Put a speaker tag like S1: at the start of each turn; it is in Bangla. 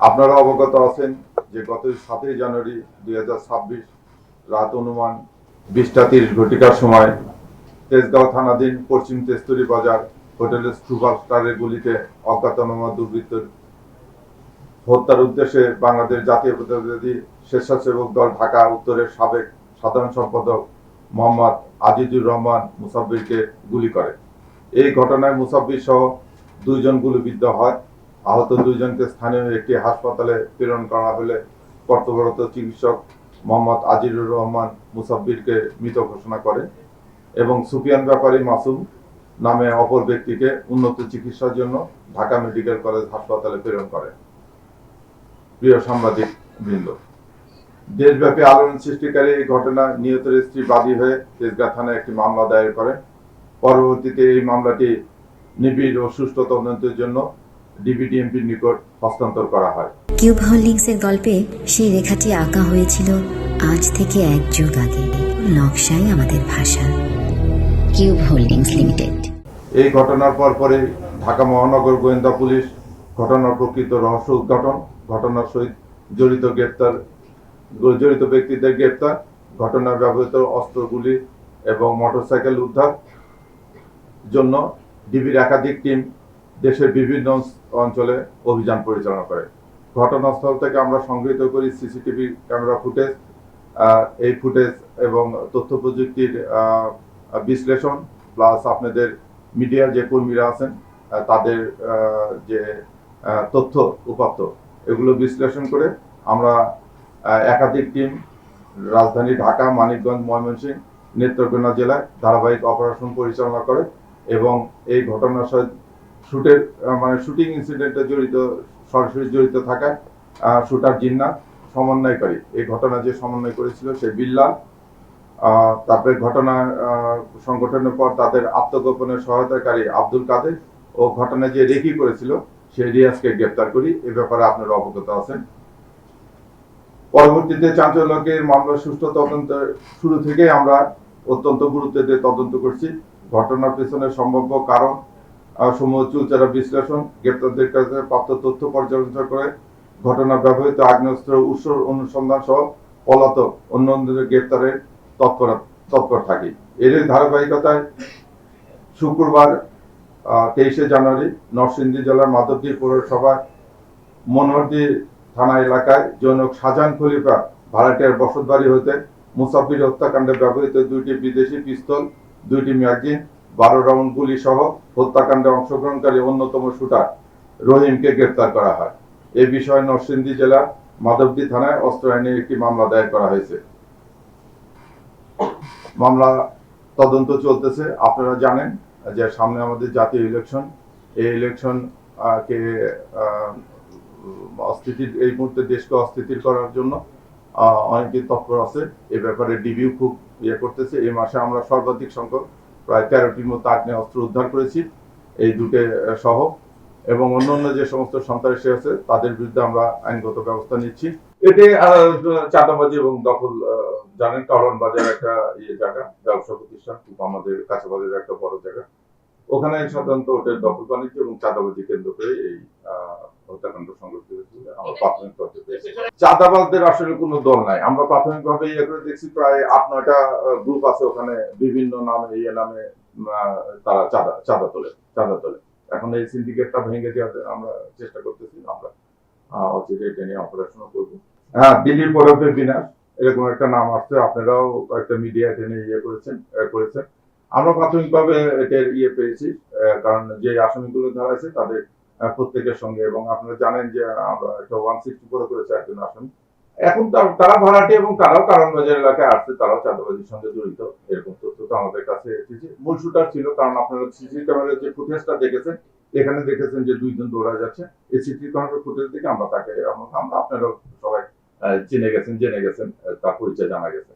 S1: আপনারা অবগত আছেন যে গত 7ই জানুয়ারি 2026 রাত অনুমান 20টা 30 সময় তেজগাঁও থানাধীন পশ্চিম তেস্তুরি বাজার হোটেলের সুপারস্টারের গুলিতে অজ্ঞাতনামা দুর্বৃত্তর হত্যার উদ্দেশ্যে বাংলাদেশ জাতীয়তাবাদী স্বেচ্ছাসেবক দল ঢাকা উত্তরের সাবেক সাধারণ সম্পাদক মোহাম্মদ আজিজুর রহমান মুসাব্বিরকে গুলি করে। এই ঘটনায় মুসাব্বির সহ 2 জন গুলিবিদ্ধ হয়। আহত 2 জনকে স্থানীয় একটি হাসপাতালে প্রেরণ করা হলে কর্তব্যরত চিকিৎসক মোহাম্মদ আজিজুর রহমান মুসাব্বিরকে মৃত ঘোষণা করে এবং সুফিয়ান ব্যাপারী মাসুম নামে অপর ব্যক্তিকে উন্নত চিকিৎসার জন্য ঢাকা মেডিকেল কলেজ হাসপাতালে প্রেরণ করে। প্রিয় সাংবাদিক বৃন্দ, দেশব্যাপী আলোড়ন সৃষ্টিকারী এই ঘটনা নিহতের স্ত্রী বাদী হয়ে তেজগাঁ থানায় একটি মামলা দায়ের করে। পরবর্তীতে এই মামলাটি নিবিড় ও সুষ্ঠু তদন্তের জন্য ডিবিডিএমপির নিকট হস্তান্তর করা হয়।
S2: কিউব হোল্ডিংসের গল্পে সেই রেখাটি আঁকা হয়েছিল আজ থেকে 1 যুগ আগে। নকশাই আমাদের ভাষা। Cube holdings limited.
S1: এই ঘটনার পরে ঢাকা মহানগর গোয়েন্দা পুলিশ ঘটনার প্রকৃত রহস্য উদ্ঘাটন, ঘটনার সহিত জড়িত ব্যক্তিদের গ্রেপ্তার, ঘটনায় ব্যবহৃত অস্ত্রগুলি এবং মোটরসাইকেল উদ্ধার জন্য ডিবির একাধিক টিম দেশের বিভিন্ন অঞ্চলে অভিযান পরিচালনা করে। ঘটনাস্থল থেকে আমরা সংগৃহীত করি সিসিটিভি ক্যামেরা ফুটেজ। এই ফুটেজ এবং তথ্য প্রযুক্তির বিশ্লেষণ প্লাস আপনাদের মিডিয়ার যে কর্মীরা আছেন তাদের যে তথ্য উপাত্ত এগুলো বিশ্লেষণ করে আমরা একাধিক টিম রাজধানী ঢাকা, মানিকগঞ্জ, ময়মনসিংহ, নেত্রকোনা জেলায় ধারাবাহিক অপারেশন পরিচালনা করে এবং এই ঘটনার সাথে শুটিং ইনসিডেন্টে সরাসরি জড়িত থাকায় শুটার জিন্নাত, সমন্বয়কারী এই ঘটনা যে সমন্বয় করেছিল সে বিল্লাল, তারপরে ঘটনা সংগঠনের পর তাদের আত্মগোপনের সহায়তাকারী আব্দুল কাদের ও ঘটনায় যে রেকি করেছিল সেই রিয়াজকে গ্রেপ্তার করি। এ ব্যাপারে আপনারা অবগত আছেন। পরবর্তীতে চাঞ্চল্যকের মামলার সুষ্ঠু তদন্তের শুরু থেকে আমরা অত্যন্ত গুরুত্ব দিয়ে তদন্ত করছি। ঘটনার পেছনে সম্ভাব্য কারণ সমূহ চুলচেরা বিশ্লেষণ, গ্রেপ্তারদের কাছে প্রাপ্ত তথ্য পর্যালোচনা করে ঘটনা ব্যবহৃত আগ্নেয়াস্ত্র উৎস অনুসন্ধান সহ পলাতক অন্যদের গ্রেপ্তারের তৎপর থাকি। এর ধারাবাহিকতায় শুক্রবার 23 জানুয়ারি নরসিংদী জেলার মাধবদী পৌরসভার মনোহরদী থানা এলাকায় জনক শাহজাহান খলিফা ভাড়াটিয়ার বসতবাড়ি হতে মুসাব্বির হত্যাকাণ্ডে ব্যবহৃত 2টি বিদেশি পিস্তল, 2টি ম্যাগাজিন, 12 রাউন্ড গুলি সহ হত্যাকাণ্ডে অংশগ্রহণকারী অন্যতম শুটার রহিমকে গ্রেপ্তার করা হয়। এ বিষয়ে নরসিংদী জেলার মাধবদী থানায় অস্ত্র আইনে একটি মামলা দায়ের করা হয়েছে। মামলা তদন্ত চলতেছে। আপনারা জানেন যে সামনে আমাদের জাতীয় ইলেকশন, এই ইলেকশন কে এই মুহূর্তে দেশকে অস্থিতির করার জন্য অনেকে তৎপর আছে। এ ব্যাপারে ডিবিও খুব করতেছে। এই মাসে আমরা সর্বাধিক সংখ্যক প্রায় 13টির মতো আগ্নেয়াস্ত্র উদ্ধার করেছি, এই দুটো সহ, এবং অন্যান্য যে সমস্ত সন্ত্রাসী আছে তাদের বিরুদ্ধে আমরা আইনগত ব্যবস্থা নিচ্ছি। এতে চাঁদাবাজি এবং দখল, জানেন কারণ বাজার একটা জায়গা, ব্যবসা প্রতিষ্ঠান, খুব আমাদের কাছে বাজারের একটা বড় জায়গা, ওখানে সাধারণত ওটার দখল বাণিজ্য এবং চাঁদাবাজি কেন্দ্র করে এই হত্যাকাণ্ড সংঘটিত হয়েছিল। আমরা প্রাথমিক তথ্য পেয়েছি চাঁদাবাজদের আসলে কোনো দল নাই। আমরা প্রাথমিকভাবে করে দেখছি প্রায় 8-9টা গ্রুপ আছে ওখানে, বিভিন্ন নামে নামে তারা চাঁদা তোলে। এখন এই সিন্ডিকেটটা ভেঙে দেওয়ার আমরা চেষ্টা করতেছি। আমরা অচিরে এটা নিয়ে অপারেশন করবো। হ্যাঁ, দিল্লির পরবে বিনাশ এরকম একটা নাম আসছে, আপনারাও কয়েকটা মিডিয়া এটা নিয়ে করেছেন। আমরা প্রাথমিকভাবে এটার পেয়েছি, কারণ যে আসামিগুলো ধরা আছে তাদের প্রত্যেকের সঙ্গে, এবং আপনারা জানেন যে আমরা একটা 164 করেছে একজন আসামি। এখন তারা ভাড়াটি এবং তারাও কারণবাজার এলাকায় আসছে, তারাও চাঁদাবাজির সঙ্গে জড়িত, এরকম তথ্য তো আমাদের কাছে এসেছে। মূল শুটার ছিল, কারণ আপনারা সিসি ক্যামেরার যে ফুটেজটা দেখেছেন এখানে দেখেছেন যে 2 জন দৌড়া যাচ্ছে। এই সিসি ক্যামেরার ফুটেজ থেকে আমরা তাকে আপনারা সবাই জেনে গেছেন, তার পরিচয় জানা গেছে।